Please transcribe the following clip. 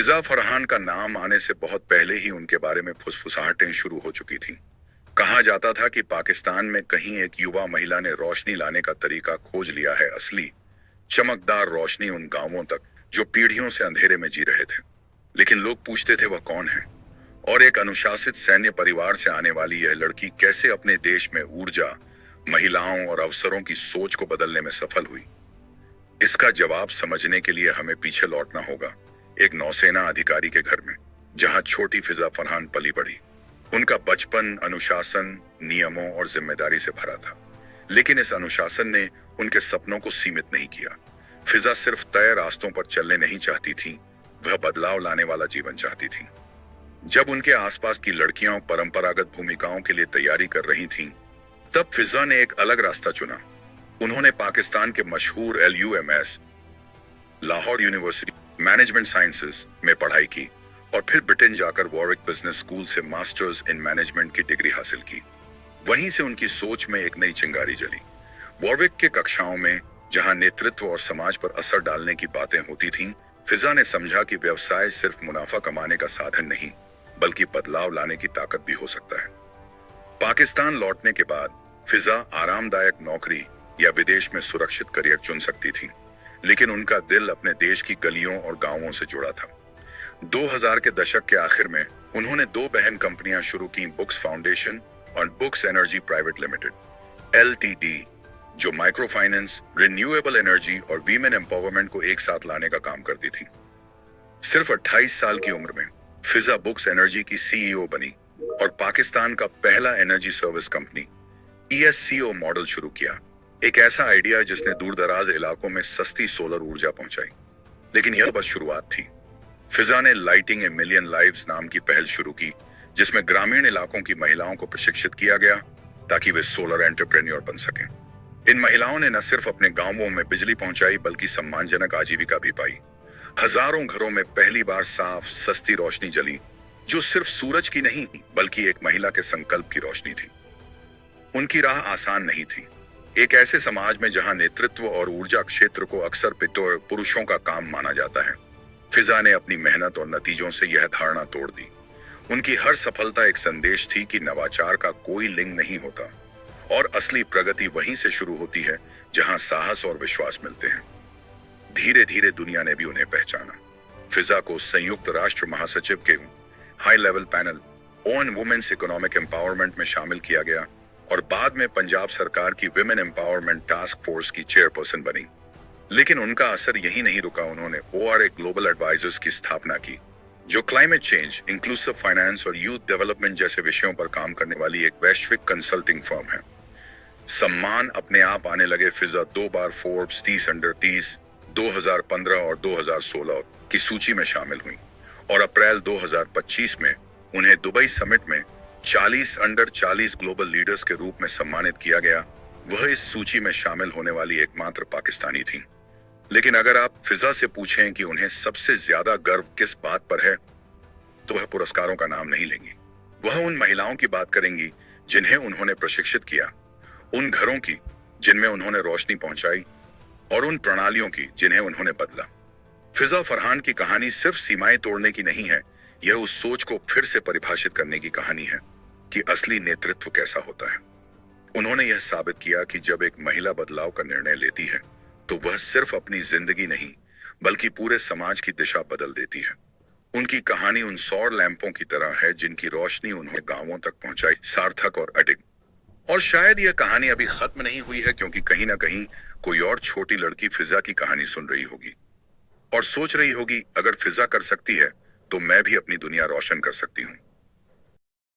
फिजा फरहान का नाम आने से बहुत पहले ही उनके बारे में फुसफुसाहटें शुरू हो चुकी थीं। कहा जाता था कि पाकिस्तान में कहीं एक युवा महिला ने रोशनी लाने का तरीका खोज लिया है, असली चमकदार रोशनी उन गांवों तक जो पीढ़ियों से अंधेरे में जी रहे थे। लेकिन लोग पूछते थे वह कौन है, और एक अनुशासित सैन्य परिवार से आने वाली यह लड़की कैसे अपने देश में ऊर्जा, महिलाओं और अवसरों की सोच को बदलने में सफल हुई। इसका जवाब समझने के लिए हमें पीछे लौटना होगा, एक नौसेना अधिकारी के घर में, जहां छोटी फिजा फरहान पली बढ़ी। उनका बचपन अनुशासन, नियमों और जिम्मेदारी से भरा था, लेकिन इस अनुशासन ने उनके सपनों को सीमित नहीं किया। फिजा सिर्फ तय रास्तों पर चलने नहीं चाहती थी, वह बदलाव लाने वाला जीवन चाहती थी। जब उनके आसपास की लड़कियां परंपरागत भूमिकाओं के लिए तैयारी कर रही थीं, तब फिजा ने एक अलग रास्ता चुना। उन्होंने पाकिस्तान के मशहूर LUMS, Lahore university management sciences में पढ़ाई की और फिर ब्रिटेन जाकर वॉरविक बिजनेस स्कूल से मास्टर्स इन मैनेजमेंट की डिग्री हासिल की। वहीं से उनकी सोच में एक नई चिंगारी जली। वॉरविक के कक्षाओं में, जहां नेतृत्व और समाज पर असर डालने की बातें होती थीं, फिजा ने समझा कि व्यवसाय सिर्फ मुनाफा कमाने का साधन नहीं, बल्कि बदलाव लाने की ताकत भी हो सकता है। पाकिस्तान लौटने के बाद फिजा आरामदायक नौकरी या विदेश में सुरक्षित करियर चुन सकती थी, लेकिन उनका दिल अपने देश की गलियों और गांवों से जुड़ा था। 2000 के दशक के आखिर में उन्होंने दो बहन कंपनियां शुरू की, बुक्स फाउंडेशन और books energy private limited LTD, जो माइक्रो फाइनेंस, रिन्यूएबल एनर्जी और वीमेन एम्पावरमेंट को एक साथ लाने का काम करती थी। सिर्फ 28 साल की उम्र में फिजा बुक्स एनर्जी की CEO बनी और पाकिस्तान का पहला energy service company ESCO model शुरू किया, एक ऐसा आइडिया जिसने दूर दराज इलाकों में सस्ती सोलर ऊर्जा पहुंचाई। लेकिन यह बस शुरुआत थी। फिजा ने लाइटिंग ए मिलियन लाइव्स नाम की पहल शुरू की, जिसमें ग्रामीण इलाकों की महिलाओं को प्रशिक्षित किया गया ताकि वे सोलर एंटरप्रेन्योर बन सकें। इन महिलाओं ने न सिर्फ अपने गांवों में बिजली पहुंचाई, बल्कि सम्मानजनक आजीविका भी पाई। हजारों घरों में पहली बार साफ सस्ती रोशनी जली, जो सिर्फ सूरज की नहीं, बल्कि एक महिला के संकल्प की रोशनी थी। उनकी राह आसान नहीं थी। एक ऐसे समाज में जहां नेतृत्व और ऊर्जा क्षेत्र को अक्सर पुरुषों का काम माना जाता है, फिजा ने अपनी मेहनत और नतीजों से यह धारणा तोड़ दी। उनकी हर सफलता एक संदेश थी कि नवाचार का कोई लिंग नहीं होता, और असली प्रगति वहीं से शुरू होती है जहां साहस और विश्वास मिलते हैं। धीरे धीरे दुनिया ने भी उन्हें पहचाना। फिजा को संयुक्त राष्ट्र महासचिव के high level panel on women's economic empowerment में शामिल किया गया और बाद में पंजाब सरकार की विमेन एम्पावरमेंट टास्क फोर्स की चेयरपर्सन बनी। लेकिन उनका असर यही नहीं रुका। उन्होंने ORA ग्लोबल एडवाइजर्स की स्थापना की, जो क्लाइमेट चेंज, इंक्लूसिव फाइनेंस और यूथ डेवलपमेंट जैसे विषयों पर काम करने वाली एक वैश्विक कंसल्टिंग फर्म है। सम्मान अपने आप आने लगे। फिजा 2 बार फोर्ब्स 30 अंडर 30, 2015 और 2016 की सूची में शामिल हुई, और अप्रैल 2025 में उन्हें दुबई समिट में 40 अंडर 40 ग्लोबल लीडर्स के रूप में सम्मानित किया गया। वह इस सूची में शामिल होने वाली एकमात्र पाकिस्तानी थी। लेकिन अगर आप फिजा से पूछें कि उन्हें सबसे ज्यादा गर्व किस बात पर है, तो वह पुरस्कारों का नाम नहीं लेंगी। वह उन महिलाओं की बात करेंगी जिन्हें उन्होंने प्रशिक्षित किया, उन घरों की जिनमें उन्होंने रोशनी पहुंचाई, और उन प्रणालियों की जिन्हें उन्होंने बदला। फिजा फरहान की कहानी सिर्फ सीमाएं तोड़ने की नहीं है, यह उस सोच को फिर से परिभाषित करने की कहानी है कि असली नेतृत्व कैसा होता है। उन्होंने यह साबित किया कि जब एक महिला बदलाव का निर्णय लेती है, तो वह सिर्फ अपनी जिंदगी नहीं, बल्कि पूरे समाज की दिशा बदल देती है। उनकी कहानी उन सौर लैंपों की तरह है जिनकी रोशनी उन्हें गांवों तक पहुंचाई, सार्थक और अडिग। और शायद यह कहानी अभी खत्म नहीं हुई है, क्योंकि कहीं ना कहीं कोई और छोटी लड़की फिजा की कहानी सुन रही होगी और सोच रही होगी, अगर फिजा कर सकती है तो मैं भी अपनी दुनिया रोशन कर सकती हूँ।